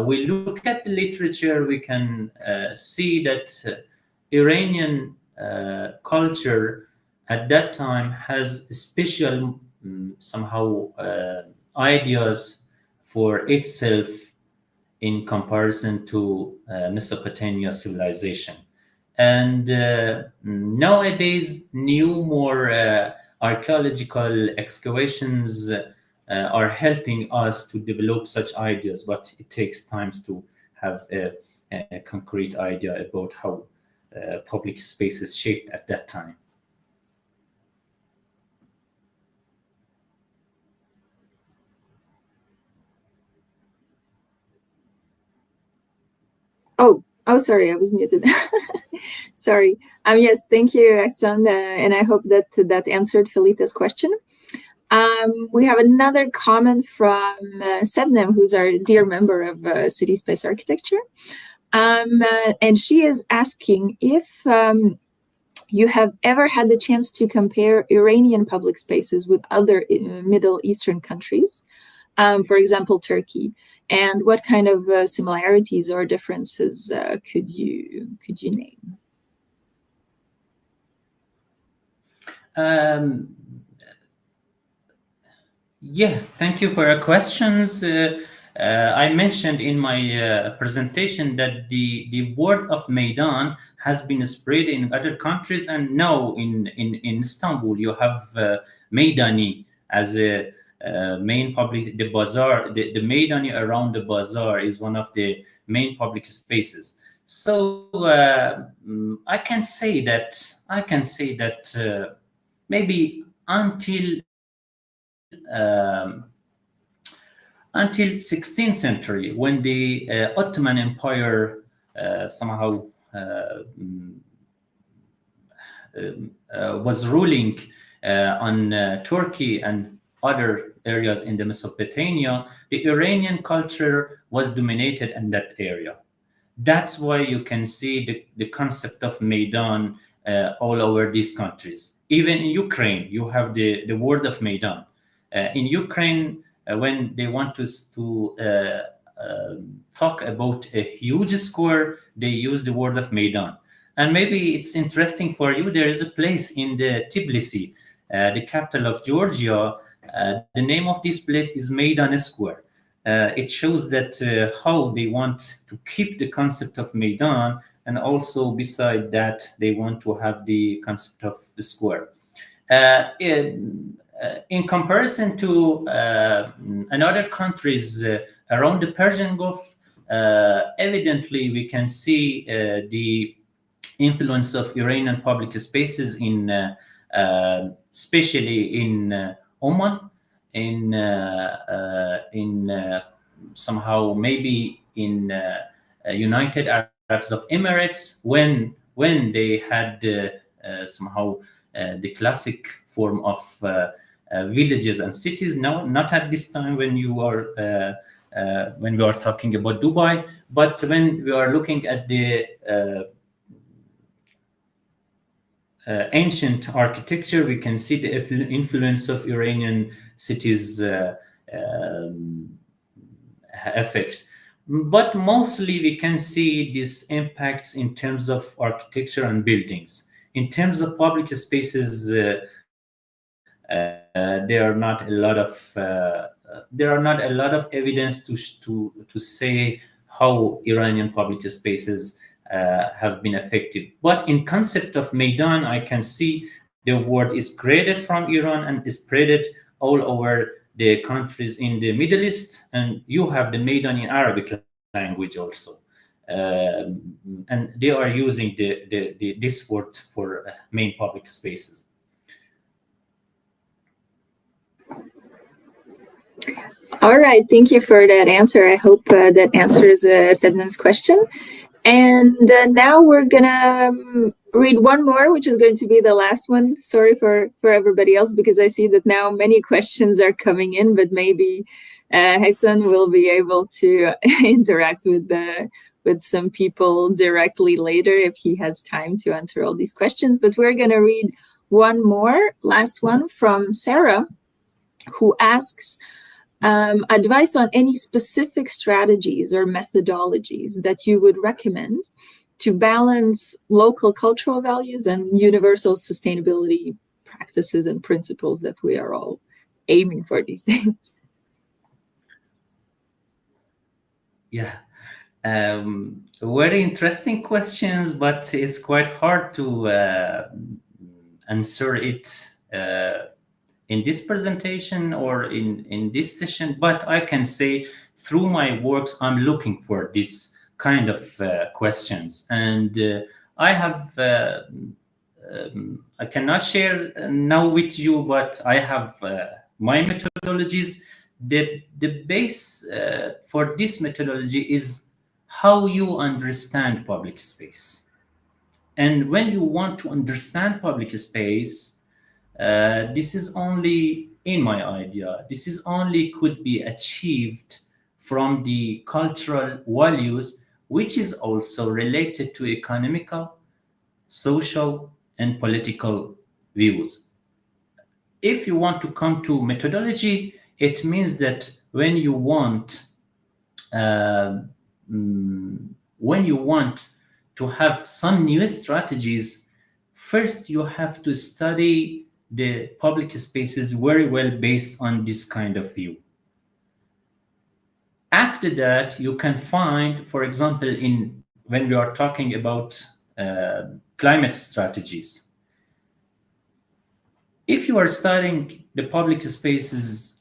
we look at the literature, we can see that Iranian culture at that time has special somehow ideas for itself in comparison to Mesopotamia civilization. And nowadays, more archaeological excavations are helping us to develop such ideas, but it takes time to have a concrete idea about how public spaces shaped at that time. Oh, sorry, I was muted. Sorry. Yes, thank you, Ehsan, and I hope that answered Felita's question. We have another comment from Sebnem, who's our dear member of City Space Architecture. And she is asking if you have ever had the chance to compare Iranian public spaces with other Middle Eastern countries, for example, Turkey, and what kind of similarities or differences could you name? Yeah, thank you for your questions. I mentioned in my presentation that the word of Maidan has been spread in other countries, and now in Istanbul you have Meydani as a main public, the bazaar, the Meydani around the bazaar is one of the main public spaces. So I can say that maybe until 16th century, when the Ottoman Empire somehow was ruling on Turkey and other areas in the Mesopotamia, the Iranian culture was dominated in that area. That's why you can see the concept of Maidan all over these countries. Even in Ukraine, you have the word of Maidan. In Ukraine, when they want to talk about a huge square, they use the word of Maidan. And maybe it's interesting for you, there is a place in the Tbilisi, the capital of Georgia. The name of this place is Maidan Square. It shows that how they want to keep the concept of Maidan, and also beside that, they want to have the concept of the square. In comparison to another countries around the Persian Gulf, evidently we can see the influence of Iranian public spaces in especially in Oman, in somehow maybe in United Arabs of Emirates, when they had somehow the classic form of villages and cities. Now, not at this time when you are when we are talking about Dubai, but when we are looking at the ancient architecture, we can see the influence of Iranian cities effect. But mostly we can see these impacts in terms of architecture and buildings. In terms of public spaces, there are not a lot of evidence to say how Iranian public spaces have been affected. But in concept of Maidan, I can see the word is created from Iran and is spreaded all over the countries in the Middle East, and you have the Maidan in Arabic language also. And they are using this word for main public spaces. All right, thank you for that answer. I hope that answers Sednam's question. And now we're gonna read one more, which is going to be the last one. Sorry for everybody else, because I see that now many questions are coming in, but maybe Ehsan will be able to interact with some people directly later if he has time to answer all these questions. But we're gonna read one more, last one from Sarah, who asks, advice on any specific strategies or methodologies that you would recommend to balance local cultural values and universal sustainability practices and principles that we are all aiming for these days. Yeah, very interesting questions, but it's quite hard to answer it in this presentation or in this session. But I can say through my works, I'm looking for this kind of questions. And I have, I cannot share now with you, but I have my methodologies. The base for this methodology is how you understand public space. And when you want to understand public space, this is only, in my idea, this is only could be achieved from the cultural values, which is also related to economical, social, and political views. If you want to come to methodology, it means that when you want to have some new strategies, first you have to study the public spaces very well based on this kind of view. After that, you can find, for example, when we are talking about climate strategies, if you are studying the public spaces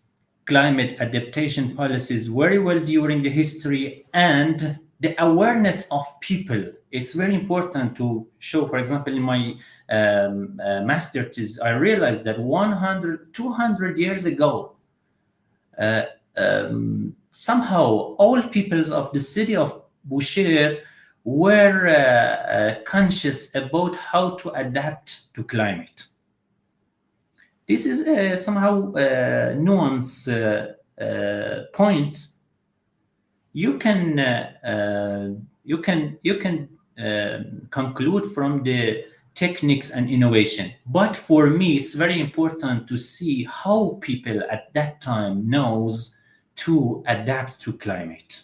climate adaptation policies very well during the history and the awareness of people, it's very important to show. For example, in my master thesis, I realized that 200 years ago, somehow all peoples of the city of Bushehr were conscious about how to adapt to climate. This is somehow nuance point. You can conclude from the techniques and innovation, but for me it's very important to see how people at that time knows to adapt to climate,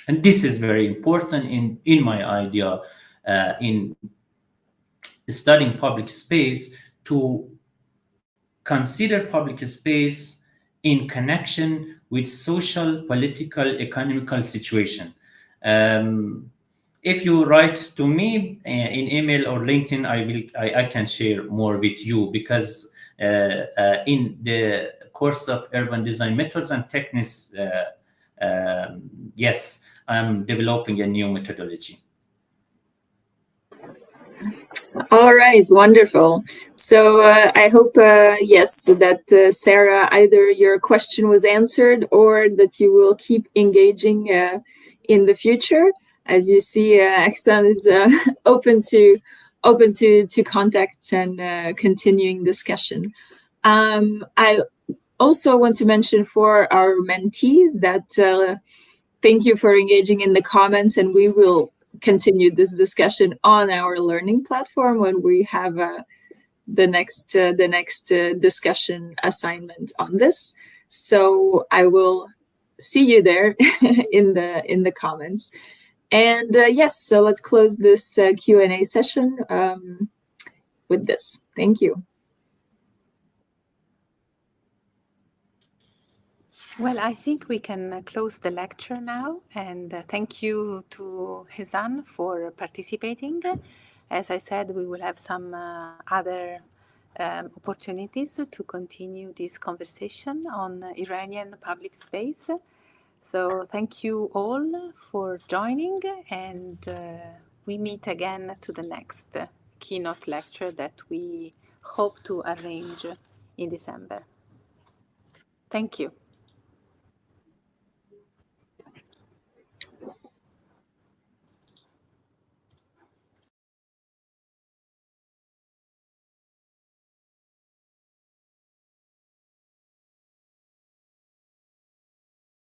and this is very important in my idea in studying public space, to consider public space in connection with social, political, economical situation. If you write to me in email or LinkedIn, I can share more with you, because in the course of urban design methods and techniques, yes, I'm developing a new methodology. All right, wonderful. So I hope, yes, that Sarah, either your question was answered or that you will keep engaging in the future. As you see, Ehsan is open to contacts and continuing discussion. I also want to mention for our mentees that thank you for engaging in the comments, and we will continue this discussion on our learning platform when we have the next discussion assignment on this. So I will see you there in the comments. And yes, so let's close this Q&A session with this. Thank you. Well, I think we can close the lecture now, and thank you to Ehsan for participating. As I said, we will have some other opportunities to continue this conversation on Iranian public space. So thank you all for joining, and we meet again to the next keynote lecture that we hope to arrange in December. Thank you.